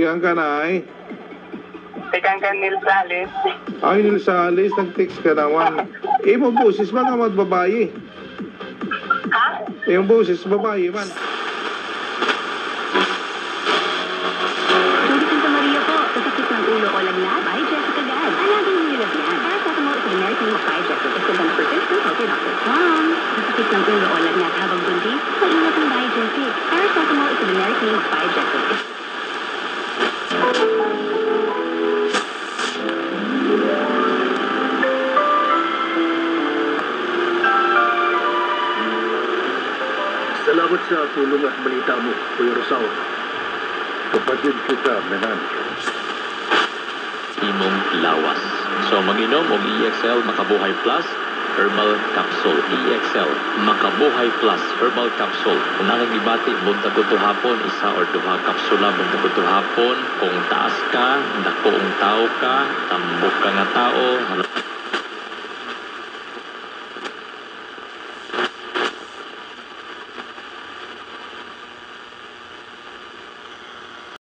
Tigang ka na ay. Tekan ka Nil Salis. Ay, Nilsalis, nag-text ka naman. Yung boses man ka babae. Ha? Yung boses, babae man. Joby Santa Maria po, sasakit ng ulo o lagnat, by Jessica Gad. Alaging nilab yan. Paracetamol is a generic name of Bijestic. If symptoms persist, consult your doctor. Mom, sasakit ng ulo o lagnat habang buntis, maingat ang Bijestic. Paracetamol is a generic name of Bijestic. Salamat sa tulong at balita mo, Kuya Rosao. Kapatid kita, Menan. Imong lawas. So mag-inom og EXL Makabuhay Plus Herbal Capsule. EXL Makabuhay Plus Herbal Capsule. Kung nakikibati, buntag ko hapon, isa or duha kapsula buntag ko hapon. Kung taas ka, dako ang tao ka, tambok ka nga tao,